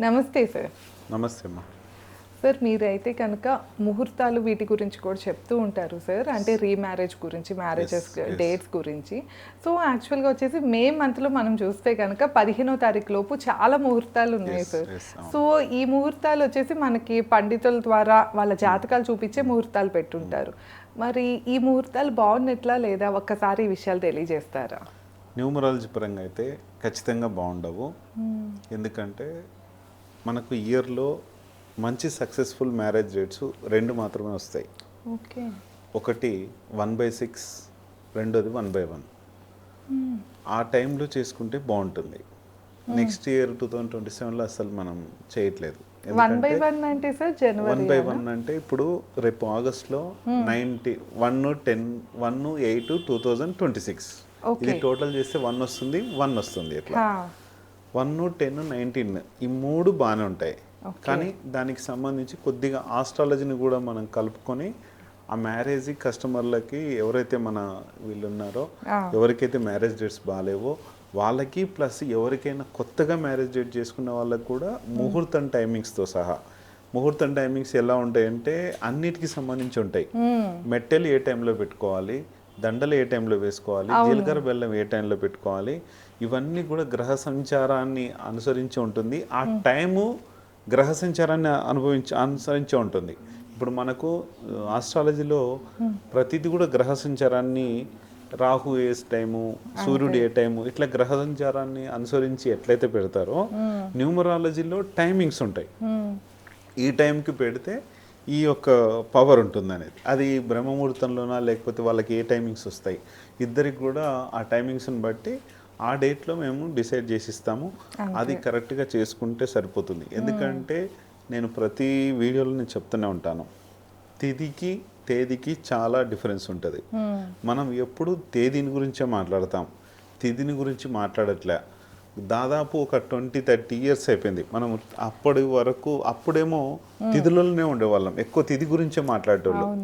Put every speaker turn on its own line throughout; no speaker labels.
నమస్తే సార్.
నమస్తే అమ్మా.
సార్ మీరైతే కనుక ముహూర్తాలు వీటి గురించి కూడా చెప్తూ ఉంటారు సార్. అంటే రీమ్యారేజ్ గురించి, మ్యారేజెస్ డేట్స్ గురించి. సో యాక్చువల్గా వచ్చేసి మే మంత్లో మనం చూస్తే కనుక 15వ తారీఖు లోపు చాలా ముహూర్తాలు ఉన్నాయి సార్. సో ఈ ముహూర్తాలు వచ్చేసి మనకి పండితుల ద్వారా వాళ్ళ జాతకాలు చూపించే ముహూర్తాలు పెట్టుంటారు. మరి ఈ ముహూర్తాలు బాగున్నట్లా లేదా ఒక్కసారి ఈ విషయాలు తెలియజేస్తారా?
న్యూమరాలజీ పరంగా అయితే ఖచ్చితంగా బాగుండవు. ఎందుకంటే మనకు ఇయర్లో మంచి సక్సెస్ఫుల్ మ్యారేజ్ రేట్స్ 2 మాత్రమే వస్తాయి.
ఓకే.
ఒకటి 1/6, రెండోది 1/1. ఆ టైంలో చేసుకుంటే బాగుంటుంది. నెక్స్ట్ ఇయర్ 2027లో అసలు మనం చేయట్లేదు.
1/1 అంటే సార్ జనవరి
1/1 అంటే ఇప్పుడు రేపు ఆగస్ట్లో 1/8/2026 ఇది టోటల్ చేస్తే 1 వస్తుంది, 1 వస్తుంది. ఇట్లా 1, 10, 19 ఈ 3 బాగానే ఉంటాయి. కానీ దానికి సంబంధించి కొద్దిగా ఆస్ట్రాలజీని కూడా మనం కలుపుకొని ఆ మ్యారేజ్ కస్టమర్లకి ఎవరైతే మన వీళ్ళు ఉన్నారో ఎవరికైతే మ్యారేజ్ డేట్స్ బాగాలేవో వాళ్ళకి, ప్లస్ ఎవరికైనా కొత్తగా మ్యారేజ్ డేట్ చేసుకున్న వాళ్ళకి కూడా ముహూర్తం టైమింగ్స్తో సహా. ముహూర్తం టైమింగ్స్ ఎలా ఉంటాయంటే అన్నిటికీ సంబంధించి ఉంటాయి. మెట్టెలు ఏ టైంలో పెట్టుకోవాలి, దండలు ఏ టైంలో వేసుకోవాలి, జీలకర్ర బెల్లం ఏ టైంలో పెట్టుకోవాలి, ఇవన్నీ కూడా గ్రహ సంచారాన్ని అనుసరించి ఉంటుంది. ఆ టైము గ్రహ సంచారాన్ని అనుసరించి ఉంటుంది. ఇప్పుడు మనకు ఆస్ట్రాలజీలో ప్రతిదీ కూడా గ్రహ సంచారాన్ని, రాహు ఏ టైము, సూర్యుడు ఏ టైము, ఇట్లా గ్రహ సంచారాన్ని అనుసరించి ఎట్లయితే పెడతారో న్యూమరాలజీలో టైమింగ్స్ ఉంటాయి. ఈ టైంకి పెడితే ఈ యొక్క పవర్ ఉంటుంది అనేది. అది బ్రహ్మముహూర్తంలోనా లేకపోతే వాళ్ళకి ఏ టైమింగ్స్ వస్తాయి, ఇద్దరికి కూడా ఆ టైమింగ్స్ని బట్టి ఆ డేట్లో మేము డిసైడ్ చేసిస్తాము. అది కరెక్ట్గా చేసుకుంటే సరిపోతుంది. ఎందుకంటే నేను ప్రతి వీడియోలో నేను చెప్తూనే ఉంటాను, తిథికి తేదీకి చాలా డిఫరెన్స్ ఉంటుంది. మనం ఎప్పుడు తేదీని గురించే మాట్లాడతాం, తిథిని గురించి మాట్లాడట్లే. దాదాపు ఒక 20-30 ఇయర్స్ అయిపోయింది. మనం అప్పటి వరకు అప్పుడేమో తిథులలోనే ఉండేవాళ్ళం, ఎక్కువ తిథి గురించే మాట్లాడేవాళ్ళం.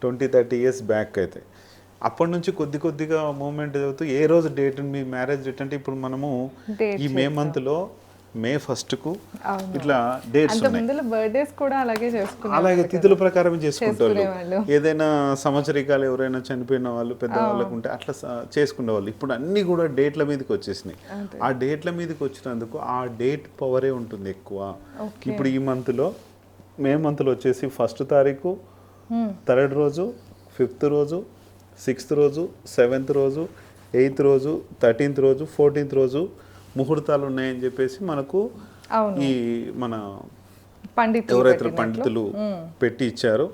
20-30 ఇయర్స్ బ్యాక్ అయితే అప్పటి నుంచి కొద్దిగా మూమెంట్ చదువుతూ ఏ రోజు డేట్ మీ మ్యారేజ్ డేట్ అంటే ఇప్పుడు మనము ఈ మే మంత్లో May 1కు ఇట్లా డేట్స్
బర్త్డేస్ కూడా
అలాగే తిథుల ప్రకారం చేసుకుంటారు. ఏదైనా సంవత్సరికాలు ఎవరైనా చనిపోయిన వాళ్ళు పెద్దవాళ్ళకు ఉంటే అట్లా చేసుకునేవాళ్ళు. ఇప్పుడు అన్నీ కూడా డేట్ల మీదకి వచ్చేసినాయి. ఆ డేట్ల మీదకి వచ్చినందుకు ఆ డేట్ పవరే ఉంటుంది ఎక్కువ. ఇప్పుడు ఈ మంత్లో మే మంత్లో వచ్చేసి 1వ తారీఖు, 3rd రోజు, 5th రోజు, 6th రోజు, 7th రోజు, 8th రోజు, 13th రోజు, 14th రోజు ముహూర్తాలు ఉన్నాయని చెప్పేసి మనకు ఈ మన ఎవరైతే పండితులు పెట్టి ఇచ్చారో.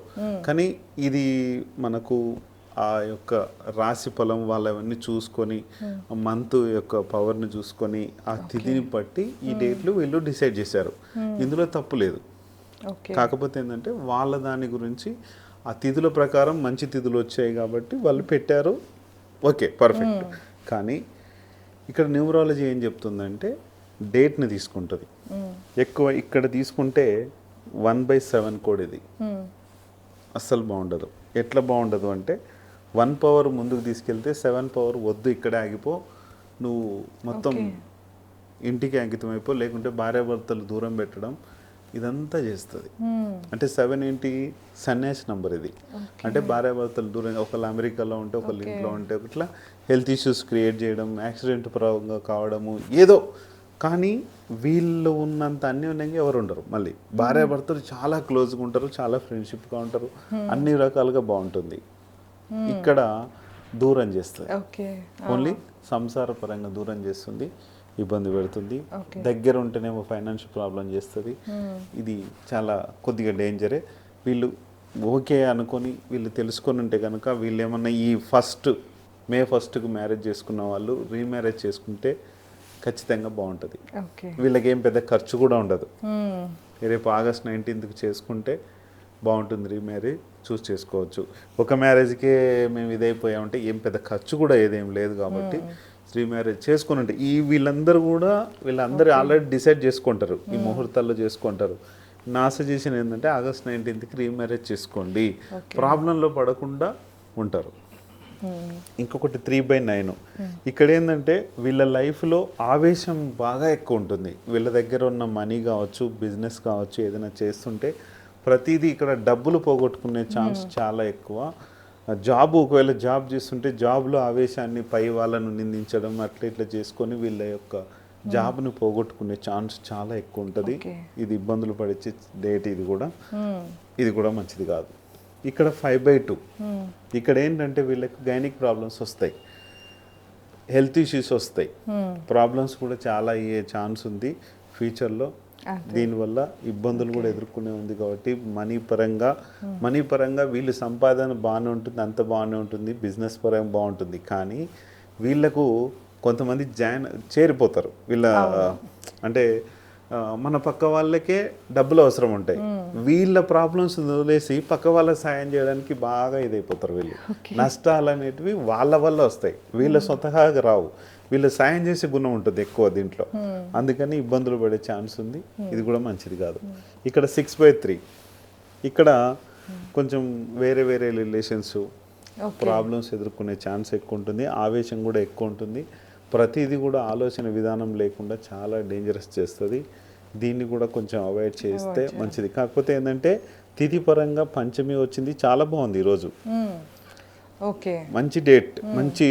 కానీ ఇది మనకు ఆ యొక్క రాశి ఫలం వాళ్ళవన్నీ చూసుకొని మంత్ యొక్క పవర్ని చూసుకొని ఆ తిథిని బట్టి ఈ డేట్లు వీళ్ళు డిసైడ్ చేశారు. ఇందులో తప్పు లేదు. కాకపోతే ఏంటంటే వాళ్ళ దాని గురించి ఆ తిథుల ప్రకారం మంచి తిథులు వచ్చాయి కాబట్టి వాళ్ళు పెట్టారు. Okay, perfect. కానీ ఇక్కడ న్యూమరాలజీ ఏం చెప్తుందంటే డేట్ని తీసుకుంటుంది ఎక్కువ. ఇక్కడ తీసుకుంటే 1/7 కోడ్ ఇది అస్సలు బాగుండదు. ఎట్లా బాగుండదు అంటే 1 పవర్ ముందుకు తీసుకెళ్తే 7 పవర్ వద్దు, ఇక్కడే ఆగిపో, నువ్వు మొత్తం ఇంటికి అంకితం అయిపో, లేకుంటే భార్యాభర్తలు దూరం పెట్టడం ఇదంతా చేస్తుంది. అంటే 7 ఏంటి, సన్యాసి నంబర్ ఇది. అంటే భార్యాభర్తలు దూరం, ఒకళ్ళు అమెరికాలో ఉంటే ఒకళ్ళు ఇంట్లో ఉంటే ఇట్లా హెల్త్ ఇష్యూస్ క్రియేట్ చేయడం, యాక్సిడెంట్ పరంగా కావడము ఏదో. కానీ వీళ్ళు ఉన్నంత అన్యోన్యంగా ఎవరు ఉండరు. మళ్ళీ భార్యాభర్తలు చాలా క్లోజ్గా ఉంటారు, చాలా ఫ్రెండ్షిప్గా ఉంటారు, అన్ని రకాలుగా బాగుంటుంది. ఇక్కడ దూరం చేస్తుంది, ఓన్లీ సంసార పరంగా దూరం చేస్తుంది, ఇబ్బంది పెడుతుంది. దగ్గర ఉంటేనేమో ఫైనాన్షియల్ ప్రాబ్లం చేస్తుంది. ఇది చాలా కొద్దిగా డేంజరే. వీళ్ళు ఓకే అనుకొని వీళ్ళు తెలుసుకొని ఉంటే కనుక వీళ్ళు ఏమన్నా ఈ May 1కు మ్యారేజ్ చేసుకున్న వాళ్ళు రీమ్యారేజ్ చేసుకుంటే ఖచ్చితంగా బాగుంటుంది. వీళ్ళకి ఏం పెద్ద ఖర్చు కూడా ఉండదు. రేపు August 19కు చేసుకుంటే బాగుంటుంది. రీమ్యారేజ్ చేసుకోవచ్చు. ఒక మ్యారేజ్కే మేము ఇదైపోయామంటే ఏం పెద్ద ఖర్చు కూడా ఏదేం లేదు కాబట్టి రీమ్యారేజ్ చేసుకుని ఉంటే వీళ్ళందరూ ఆల్రెడీ డిసైడ్ చేసుకుంటారు, ఈ ముహూర్తాల్లో చేసుకుంటారు. నా సజెషన్ ఏంటంటే August 19కి రీమ్యారేజ్ చేసుకోండి, ప్రాబ్లంలో పడకుండా ఉంటారు. ఇంకొకటి 3/9. ఇక్కడ ఏంటంటే వీళ్ళ లైఫ్లో ఆవేశం బాగా ఎక్కువ ఉంటుంది. వీళ్ళ దగ్గర ఉన్న మనీ కావచ్చు, బిజినెస్ కావచ్చు, ఏదైనా చేస్తుంటే ప్రతిదీ ఇక్కడ డబ్బులు పోగొట్టుకునే ఛాన్స్ చాలా ఎక్కువ. ఒకవేళ జాబ్ చేస్తుంటే జాబ్లో ఆవేశాన్ని పై వాళ్ళను నిందించడం అట్లా ఇట్లా చేసుకొని వీళ్ళ యొక్క జాబ్ను పోగొట్టుకునే ఛాన్స్ చాలా ఎక్కువ ఉంటుంది. ఇది ఇబ్బందులు పడిచే డేట్. ఇది కూడా మంచిది కాదు. ఇక్కడ 5/2. ఇక్కడ ఏంటంటే వీళ్ళకి గైనిక్ ప్రాబ్లమ్స్ వస్తాయి, హెల్త్ ఇష్యూస్ వస్తాయి, ప్రాబ్లమ్స్ కూడా చాలా అయ్యే ఛాన్స్ ఉంది ఫ్యూచర్లో. దీనివల్ల ఇబ్బందులు కూడా ఎదుర్కొనే ఉంది కాబట్టి మనీ పరంగా వీళ్ళు సంపాదన బాగానే ఉంటుంది, అంత బాగానే ఉంటుంది, బిజినెస్ పరంగా బాగుంటుంది. కానీ వీళ్ళకు కొంతమంది చేరిపోతారు. అంటే మన పక్క వాళ్ళకే డబ్బులు అవసరం ఉంటాయి. వీళ్ళ ప్రాబ్లమ్స్ వదిలేసి పక్క వాళ్ళకి సాయం చేయడానికి బాగా ఇదైపోతారు. వీళ్ళు నష్టాలు అనేటివి వాళ్ళ వల్ల వస్తాయి, వీళ్ళ స్వతహాగా రావు. వీళ్ళ సాయం చేసే గుణం ఉంటుంది ఎక్కువ దీంట్లో, అందుకని ఇబ్బందులు పడే ఛాన్స్ ఉంది. ఇది కూడా మంచిది కాదు. ఇక్కడ 6/3. ఇక్కడ కొంచెం వేరే రిలేషన్స్ ప్రాబ్లమ్స్ ఎదుర్కొనే ఛాన్స్ ఎక్కువ ఉంటుంది, ఆవేశం కూడా ఎక్కువ ఉంటుంది. ప్రతిదీ కూడా ఆలోచన విధానం లేకుండా చాలా డేంజరస్ చేస్తుంది. దీన్ని కూడా కొంచెం అవాయిడ్ చేస్తే మంచిది. కాకపోతే ఏంటంటే తిథి పరంగా పంచమి వచ్చింది, చాలా బాగుంది ఈరోజు. మంచి డేట్, మంచి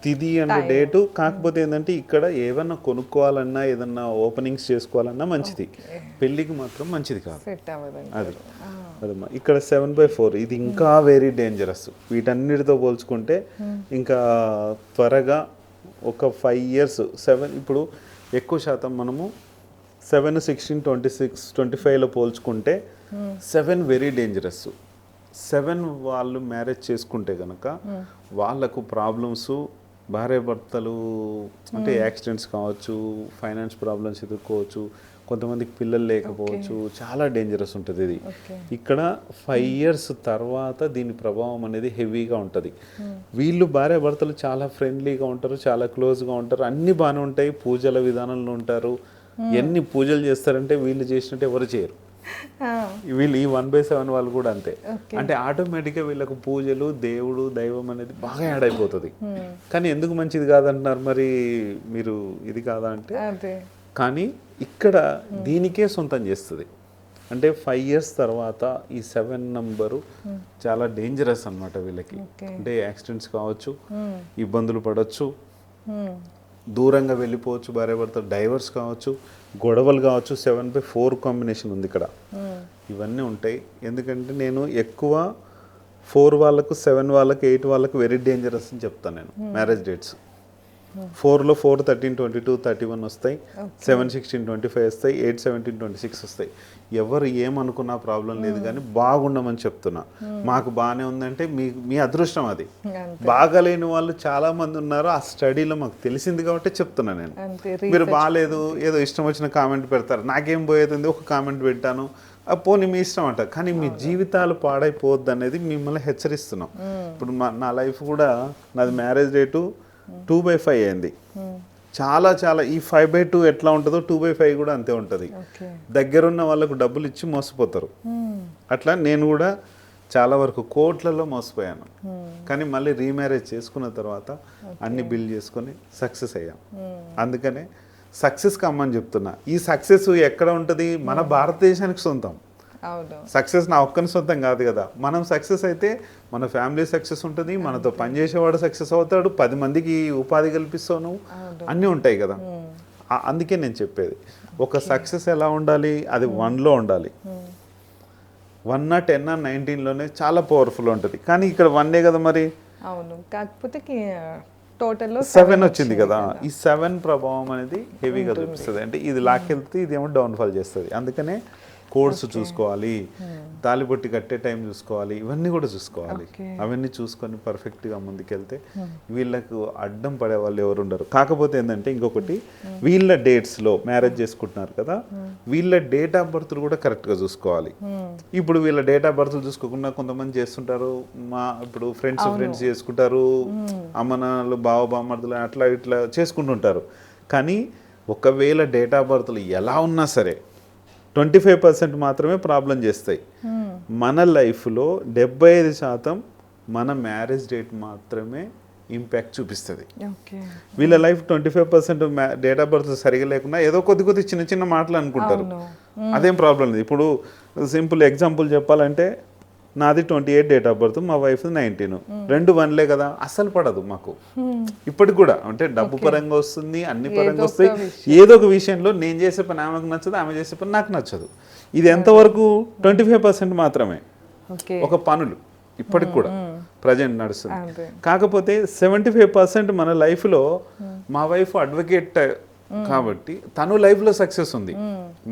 తిథి అంటే డేటు. కాకపోతే ఏంటంటే ఇక్కడ ఏమన్నా కొనుక్కోవాలన్నా ఏదన్నా ఓపెనింగ్స్ చేసుకోవాలన్నా మంచిది, పెళ్ళికి మాత్రం మంచిది కాదు. అదమ్మా. ఇక్కడ 7/4. ఇది ఇంకా వెరీ డేంజరస్. వీటన్నిటితో పోల్చుకుంటే ఇంకా త్వరగా ఒక 5 years 7. ఇప్పుడు ఎక్కువ శాతం మనము 7, 16, 26, 25లో పోల్చుకుంటే 7 వెరీ డేంజరస్. 7 వాళ్ళు మ్యారేజ్ చేసుకుంటే కనుక వాళ్ళకు ప్రాబ్లమ్స్, భార్యాభర్తలు అంటే యాక్సిడెంట్స్ కావచ్చు, ఫైనాన్స్ ప్రాబ్లమ్స్ ఎదుర్కోవచ్చు, కొంతమందికి పిల్లలు లేకపోవచ్చు, చాలా డేంజరస్ ఉంటుంది ఇది. ఇక్కడ 5 years తర్వాత దీని ప్రభావం అనేది హెవీగా ఉంటుంది. వీళ్ళు భార్యాభర్తలు చాలా ఫ్రెండ్లీగా ఉంటారు, చాలా క్లోజ్గా ఉంటారు, అన్నీ బాగానే ఉంటాయి, పూజల విధానంలో ఉంటారు. ఎన్ని పూజలు చేస్తారంటే వీళ్ళు చేసినట్టు ఎవరు చేయరు. వీళ్ళు ఈ 1/7 వాళ్ళు కూడా అంతే. అంటే ఆటోమేటిక్గా వీళ్ళకు పూజలు, దేవుడు, దైవం అనేది బాగా యాడ్ అయిపోతుంది. కానీ ఎందుకు మంచిది కాదంటున్నారు మరి మీరు? ఇది కాదా అంటే, కానీ ఇక్కడ దీనికే సొంతం చేస్తుంది. అంటే 5 years తర్వాత ఈ 7 నంబరు చాలా డేంజరస్ అన్నమాట వీళ్ళకి. అంటే యాక్సిడెంట్స్ కావచ్చు, ఇబ్బందులు పడవచ్చు, దూరంగా వెళ్ళిపోవచ్చు, భార్యాభర్త డైవర్స్ కావచ్చు, గొడవలు కావచ్చు. 7/4 కాంబినేషన్ ఉంది ఇక్కడ. ఇవన్నీ ఉంటాయి. ఎందుకంటే నేను ఎక్కువ 4 వాళ్ళకు, 7 వాళ్ళకు, 8 వాళ్ళకు వెరీ డేంజరస్ అని చెప్తాను నేను మ్యారేజ్ డేట్స్. 4లో 4, 13, 22, 31 వస్తాయి, 7, 16, 25 వస్తాయి, 8, 17, 26 వస్తాయి. ఎవరు ఏమనుకున్నా ప్రాబ్లం లేదు, కానీ బాగుండమని చెప్తున్నా. మాకు బాగానే ఉందంటే మీ అదృష్టం అది. బాగాలేని వాళ్ళు చాలా మంది ఉన్నారు. ఆ స్టడీలో మాకు తెలిసింది కాబట్టి చెప్తున్నా నేను. మీరు బాగాలేదు ఏదో ఇష్టం వచ్చిన కామెంట్ పెడతారు, నాకేం పోయేది, ఒక కామెంట్ పెట్టాను, పోనీ మీ ఇష్టం అంట. కానీ మీ జీవితాలు పాడైపోవద్దు అనేది మిమ్మల్ని హెచ్చరిస్తున్నాం. ఇప్పుడు నా లైఫ్ కూడా, నాది మ్యారేజ్ డేటు 2/5 అయింది. చాలా ఈ 5/2 ఎట్లా ఉంటుందో 2/5 కూడా అంతే ఉంటుంది. దగ్గరున్న వాళ్ళకు డబ్బులు ఇచ్చి మోసపోతారు. అట్లా నేను కూడా చాలా వరకు కోట్లలో మోసపోయాను. కానీ మళ్ళీ రీమ్యారేజ్ చేసుకున్న తర్వాత అన్ని బిల్డ్ చేసుకొని సక్సెస్ అయ్యాం. అందుకనే సక్సెస్ కమ్మని చెప్తున్నా. ఈ సక్సెస్ ఎక్కడ ఉంటుంది? మన భారతదేశానికి సొంతం. సక్సెస్ నా ఒక్కని సొంతం కాదు కదా. మనం సక్సెస్ అయితే మన ఫ్యామిలీ సక్సెస్ ఉంటుంది, మనతో పనిచేసేవాడు సక్సెస్ అవుతాడు, 10 మందికి ఉపాధి కల్పిస్తావు నువ్వు, అన్నీ ఉంటాయి కదా. అందుకే నేను చెప్పేది, ఒక సక్సెస్ ఎలా ఉండాలి? అది 1లో ఉండాలి. 1, 10, 19లోనే చాలా పవర్ఫుల్ ఉంటుంది. కానీ ఇక్కడ 1ఏ కదా మరి.
అవును, కాకపోతే టోటల్లో
7 వచ్చింది కదా. ఈ 7 ప్రభావం అనేది హెవీగా చూపిస్తుంది. అంటే ఇది లాక్కెళ్తే ఇదేమో డౌన్ఫాల్ చేస్తుంది. అందుకనే కోర్స్ చూసుకోవాలి, తాలిబొట్టి కట్టే టైం చూసుకోవాలి, ఇవన్నీ కూడా చూసుకోవాలి. అవన్నీ చూసుకొని పర్ఫెక్ట్గా ముందుకెళ్తే వీళ్ళకు అడ్డం పడే వాళ్ళు ఎవరు ఉండరు. కాకపోతే ఏంటంటే ఇంకొకటి, వీళ్ళ డేట్స్లో మ్యారేజ్ చేసుకుంటున్నారు కదా, వీళ్ళ డేట్ ఆఫ్ బర్త్ కూడా కరెక్ట్గా చూసుకోవాలి. ఇప్పుడు వీళ్ళ డేట్ ఆఫ్ బర్త్ చూసుకోకుండా కొంతమంది చేస్తుంటారు. ఇప్పుడు ఫ్రెండ్స్ చేసుకుంటారు, అమ్మనాలు, బావబామర్దులు అట్లా ఇట్లా చేసుకుంటుంటారు. కానీ ఒకవేళ డేట్ ఆఫ్ బర్త్లు ఎలా ఉన్నా సరే 25% మాత్రమే ప్రాబ్లం చేస్తాయి. మన లైఫ్లో 75% మన మ్యారేజ్ డేట్ మాత్రమే ఇంపాక్ట్ చూపిస్తుంది.
ఓకే.
వీళ్ళ లైఫ్ 25% డేట్ ఆఫ్ బర్త్ సరిగా లేకుండా ఏదో కొద్ది చిన్న చిన్న మాటలు అనుకుంటారు. అదేం ప్రాబ్లం లేదు. ఇప్పుడు సింపుల్ ఎగ్జాంపుల్ చెప్పాలంటే నాది 28 డేట్ ఆఫ్ బర్త్, మా వైఫ్ 19, రెండు వన్లే కదా, అస్సలు పడదు మాకు ఇప్పటికి కూడా. అంటే డబ్బు పరంగా వస్తుంది, అన్ని పరంగా వస్తాయి. ఏదో ఒక విషయంలో నేను చేసే పని ఆమెకు నచ్చదు, ఆమె చేసే పని నాకు నచ్చదు. ఇది ఎంతవరకు 25% మాత్రమే ఒక పనులు ఇప్పటికి కూడా ప్రజెంట్ నడుస్తుంది. కాకపోతే 75% మన లైఫ్లో మా వైఫ్ అడ్వకేట్ కాబట్టి తను లైఫ్లో సక్సెస్ ఉంది,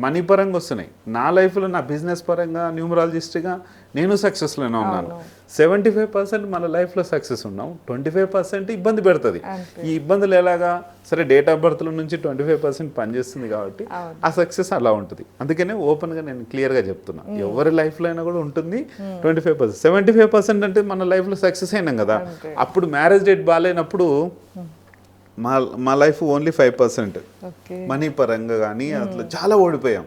మనీ పరంగా వస్తున్నాయి. నా లైఫ్లో నా బిజినెస్ పరంగా న్యూమరాలజిస్ట్గా నేను సక్సెస్లోనే ఉన్నాను. 75% మన లైఫ్లో సక్సెస్ ఉన్నాం, 25% ఇబ్బంది పెడుతుంది. ఈ ఇబ్బందులు ఎలాగా, సరే డేట్ ఆఫ్ బర్త్ల నుంచి 25% పనిచేస్తుంది కాబట్టి ఆ సక్సెస్ అలా ఉంటుంది. అందుకనే ఓపెన్గా నేను క్లియర్గా చెప్తున్నా, ఎవరి లైఫ్లో అయినా కూడా ఉంటుంది 25%. 75% అంటే మన లైఫ్లో సక్సెస్ అయినాం కదా. అప్పుడు మ్యారేజ్ డేట్ బాగాలేనప్పుడు మా లైఫ్ ఓన్లీ 5% మనీ పరంగా కానీ అట్లా చాలా ఓడిపోయాం.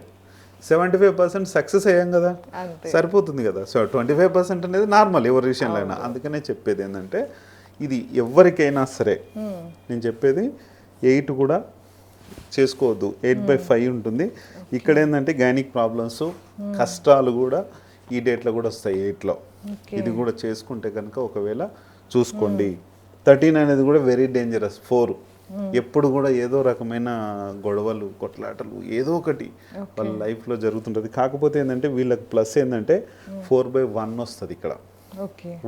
75% సక్సెస్ అయ్యాం కదా, సరిపోతుంది కదా. సో 25% అనేది నార్మల్ ఎవరి విషయంలో అయినా. అందుకనే చెప్పేది ఏంటంటే ఇది ఎవరికైనా సరే నేను చెప్పేది 8 కూడా చేసుకోవద్దు, 8/5 ఉంటుంది. ఇక్కడ ఏంటంటే గైనిక్ ప్రాబ్లమ్స్ కష్టాలు కూడా ఈ డేట్లో కూడా వస్తాయి 8లో. ఇది కూడా చేసుకుంటే కనుక ఒకవేళ చూసుకోండి. 13 అనేది కూడా వెరీ డేంజరస్. 4 ఎప్పుడు కూడా ఏదో రకమైన గొడవలు, కొట్లాటలు ఏదో ఒకటి వాళ్ళ లైఫ్లో జరుగుతుంటుంది. కాకపోతే ఏంటంటే వీళ్ళకి ప్లస్ ఏంటంటే 4/1 వస్తుంది. ఇక్కడ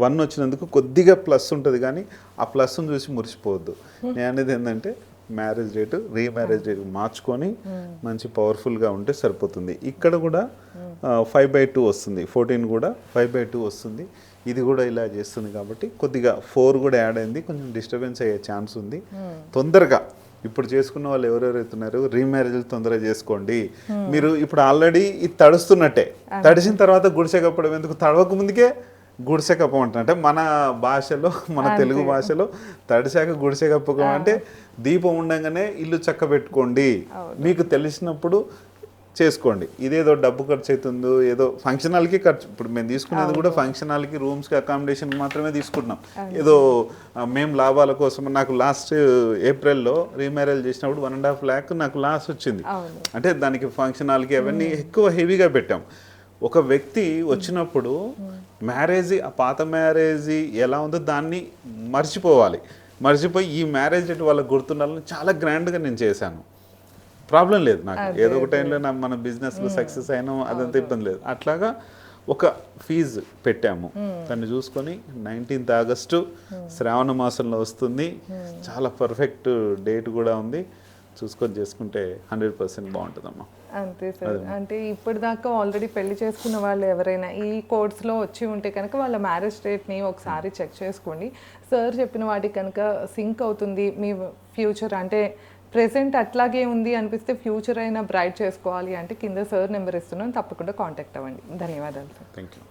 1 వచ్చినందుకు కొద్దిగా ప్లస్ ఉంటుంది, కానీ ఆ ప్లస్ను చూసి మురిసిపోవద్దు. నేను అనేది ఏంటంటే మ్యారేజ్ డేట్ రీమ్యారేజ్ డేట్ మార్చుకొని మంచి పవర్ఫుల్గా ఉంటే సరిపోతుంది. ఇక్కడ కూడా 5/2 వస్తుంది, 14 కూడా 5/2 వస్తుంది. ఇది కూడా ఇలా చేస్తుంది కాబట్టి కొద్దిగా 4 కూడా యాడ్ అయింది, కొంచెం డిస్టర్బెన్స్ అయ్యే ఛాన్స్ ఉంది. తొందరగా ఇప్పుడు చేసుకున్న వాళ్ళు ఎవరెవరైతున్నారో రీమ్యారేజ్లు తొందరగా చేసుకోండి. మీరు ఇప్పుడు ఆల్రెడీ ఇది తడుస్తున్నట్టే, తడిసిన తర్వాత గుడిసె కప్పడం ఎందుకు, తడవక ముందుకే గుడిసె కప్పం అంటే మన భాషలో, మన తెలుగు భాషలో తడిశాక గుడిసె కప్పకం అంటే దీపం ఉండగానే ఇల్లు చక్క పెట్టుకోండి. మీకు తెలిసినప్పుడు చేసుకోండి. ఇదేదో డబ్బు ఖర్చు అవుతుందో ఏదో ఫంక్షన్ హాల్కి ఖర్చు. ఇప్పుడు మేము తీసుకునేది కూడా ఫంక్షన్ హాల్కి, రూమ్స్కి, అకామిడేషన్కి మాత్రమే తీసుకుంటున్నాం. ఏదో మేము లాభాల కోసం. నాకు లాస్ట్ ఏప్రిల్లో రీమ్యారేజ్ చేసినప్పుడు 1.5 lakh నాకు లాస్ వచ్చింది. అంటే దానికి ఫంక్షన్ హాల్కి అవన్నీ ఎక్కువ హెవీగా పెట్టాం. ఒక వ్యక్తి వచ్చినప్పుడు మ్యారేజ్, ఆ పాత మ్యారేజ్ ఎలా ఉందో దాన్ని మర్చిపోయి ఈ మ్యారేజ్ డేట్ వాళ్ళకి గుర్తుండాలని చాలా గ్రాండ్గా నేను చేశాను. ప్రాబ్లం లేదు నాకు. ఏదో ఒక టైంలో మన బిజినెస్లో సక్సెస్ అయినా అదంతా ఇబ్బంది లేదు. అట్లాగా ఒక ఫీజు పెట్టాము, దాన్ని చూసుకొని 19th ఆగస్టు శ్రావణ మాసంలో వస్తుంది. చాలా పర్ఫెక్ట్ డేట్ కూడా ఉంది, చూసుకొని చేసుకుంటే 100% బాగుంటుందమ్మా.
అంతే సార్. అంటే ఇప్పటిదాకా ఆల్రెడీ పెళ్లి చేసుకున్న వాళ్ళు ఎవరైనా ఈ కోర్స్లో వచ్చి ఉంటే కనుక వాళ్ళ మ్యారేజ్ డేట్ని ఒకసారి చెక్ చేసుకోండి. సార్ చెప్పిన వాటికి కనుక సింక్ అవుతుంది మీ ఫ్యూచర్, అంటే ప్రెసెంట్ అట్లాగే ఉంది అనిపిస్తే ఫ్యూచర్ అయినా బ్రైట్ చేసుకోవాలి అంటే కింద సార్ నెంబర్ ఇస్తున్నాను, తప్పకుండా కాంటాక్ట్ అవ్వండి. ధన్యవాదాలు సార్.
Thank you.